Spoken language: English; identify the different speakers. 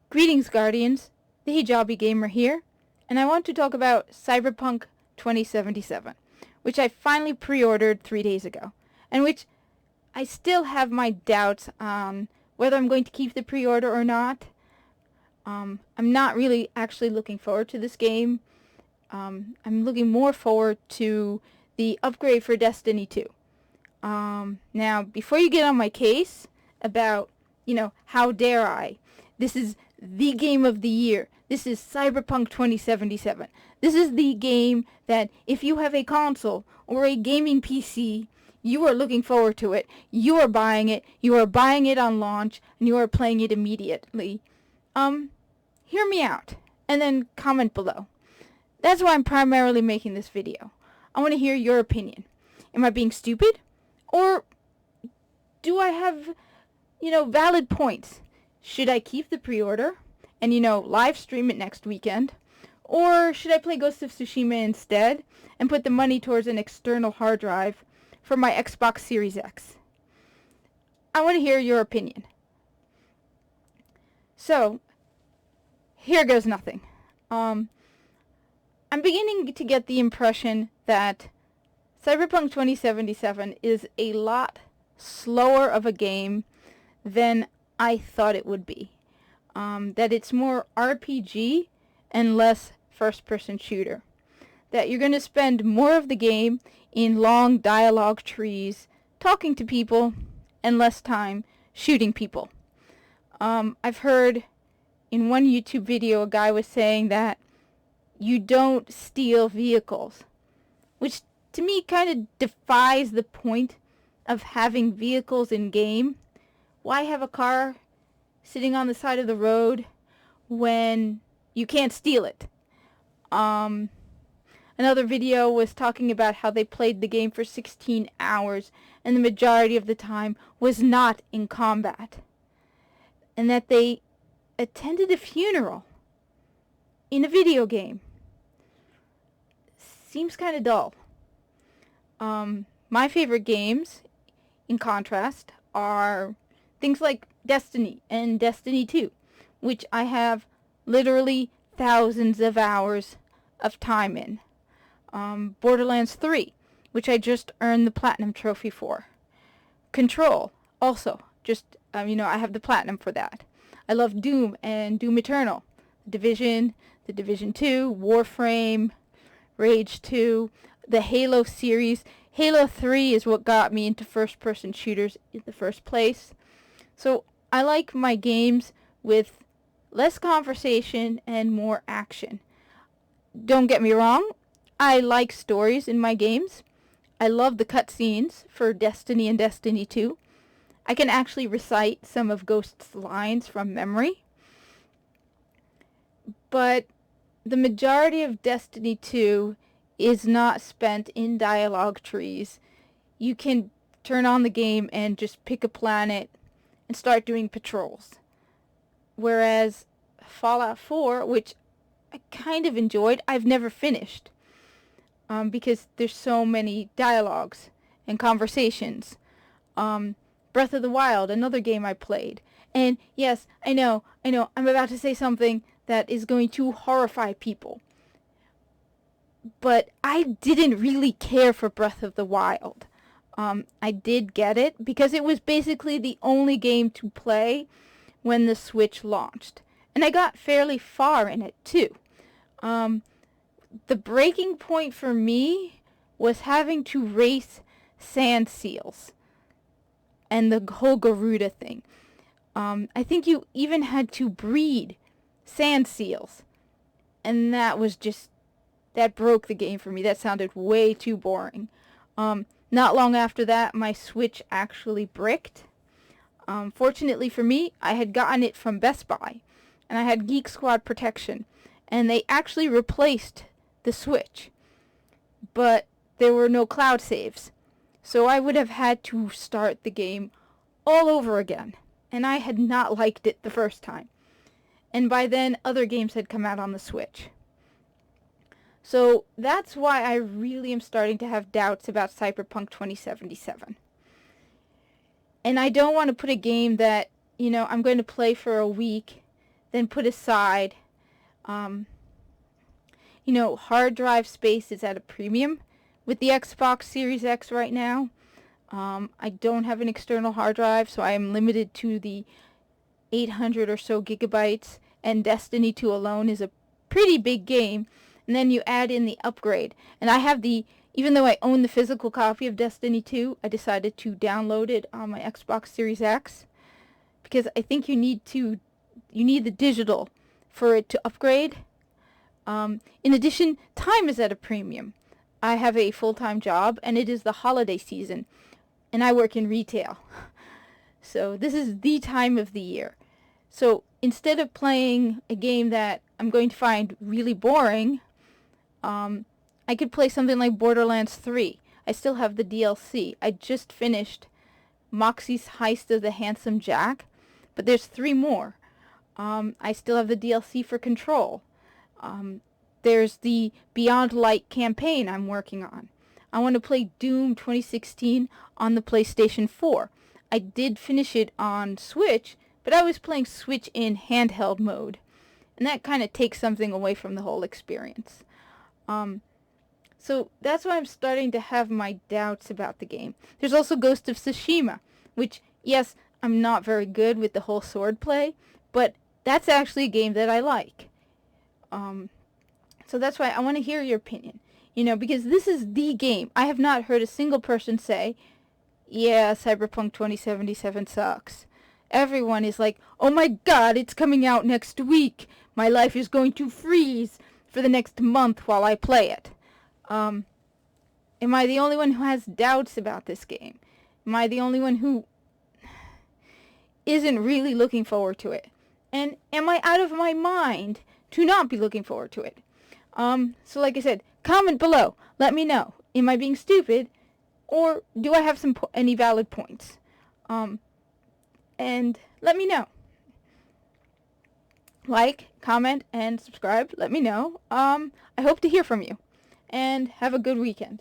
Speaker 1: Greetings, Guardians. The Hijabi Gamer here, and I want to talk about Cyberpunk 2077, which I finally pre-ordered 3 days ago, and which I still have my doubts on whether I'm going to keep the pre-order or not. I'm not really actually looking forward to this game. I'm looking more forward to the upgrade for Destiny 2. Now, before you get on my case about, how dare I, this is the game of the year. This is Cyberpunk 2077. This is the game that if you have a console or a gaming PC, you are looking forward to it. You are buying it. You are buying it on launch, and you are playing it immediately. Hear me out, and then comment below. That's why I'm primarily making this video. I want to hear your opinion. Am I being stupid? Or do I have, valid points? Should I keep the pre-order and, live stream it next weekend? Or should I play Ghost of Tsushima instead and put the money towards an external hard drive for my Xbox Series X? I want to hear your opinion. So, here goes nothing. I'm beginning to get the impression that Cyberpunk 2077 is a lot slower of a game than I thought it would be. That it's more RPG and less first-person shooter. That you're going to spend more of the game in long dialogue trees, talking to people, and less time shooting people. I've heard in one YouTube video a guy was saying that you don't steal vehicles, which to me kind of defies the point of having vehicles in game. Why have a car sitting on the side of the road when you can't steal it? Another video was talking about how they played the game for 16 hours and the majority of the time was not in combat. And that they attended a funeral in a video game. Seems kind of dull. My favorite games, in contrast, are things like Destiny and Destiny 2, which I have literally thousands of hours of time in. Borderlands 3, which I just earned the Platinum Trophy for. Control, also, I have the Platinum for that. I love Doom and Doom Eternal. The Division 2, Warframe, Rage 2, the Halo series. Halo 3 is what got me into first-person shooters in the first place. So I like my games with less conversation and more action. Don't get me wrong, I like stories in my games. I love the cutscenes for Destiny and Destiny 2. I can actually recite some of Ghost's lines from memory. But the majority of Destiny 2 is not spent in dialogue trees. You can turn on the game and just pick a planet and start doing patrols. Whereas Fallout 4, which I kind of enjoyed, I've never finished. Because there's so many dialogues and conversations. Breath of the Wild, another game I played. And yes, I know, I'm about to say something that is going to horrify people. But I didn't really care for Breath of the Wild. I did get it because it was basically the only game to play when the Switch launched. And I got fairly far in it too. The breaking point for me was having to race sand seals and the whole Garuda thing. I think you even had to breed sand seals. And that broke the game for me. That sounded way too boring. Not long after that, my Switch actually bricked. Fortunately for me, I had gotten it from Best Buy, and I had Geek Squad protection, and they actually replaced the Switch. But there were no cloud saves, so I would have had to start the game all over again, and I had not liked it the first time. And by then, other games had come out on the Switch. So that's why I really am starting to have doubts about Cyberpunk 2077. And I don't want to put a game that, I'm going to play for a week then put aside. Hard drive space is at a premium with the Xbox Series X right now. I don't have an external hard drive, so I am limited to the 800 or so gigabytes, and Destiny 2 alone is a pretty big game. And then you add in the upgrade. And I have even though I own the physical copy of Destiny 2, I decided to download it on my Xbox Series X because I think you need the digital for it to upgrade. In addition, time is at a premium. I have a full-time job, and it is the holiday season, and I work in retail. So this is the time of the year. So instead of playing a game that I'm going to find really boring, I could play something like Borderlands 3. I still have the DLC. I just finished Moxie's Heist of the Handsome Jack, but there's 3 more. I still have the DLC for Control. There's the Beyond Light campaign I'm working on. I want to play Doom 2016 on the PlayStation 4. I did finish it on Switch, but I was playing Switch in handheld mode, and that kind of takes something away from the whole experience. So that's why I'm starting to have my doubts about the game. There's also Ghost of Tsushima, which, yes, I'm not very good with the whole sword play, but that's actually a game that I like. So that's why I want to hear your opinion. Because this is the game. I have not heard a single person say, yeah, Cyberpunk 2077 sucks. Everyone is like, oh my god, it's coming out next week. My life is going to freeze for the next month while I play it. Am I the only one who has doubts about this game? Am I the only one who isn't really looking forward to it? And am I out of my mind to not be looking forward to it? So like I said, comment below. Let me know. Am I being stupid? Or do I have any valid points? And let me know. Like, comment, and subscribe. Let me know. I hope to hear from you. And have a good weekend.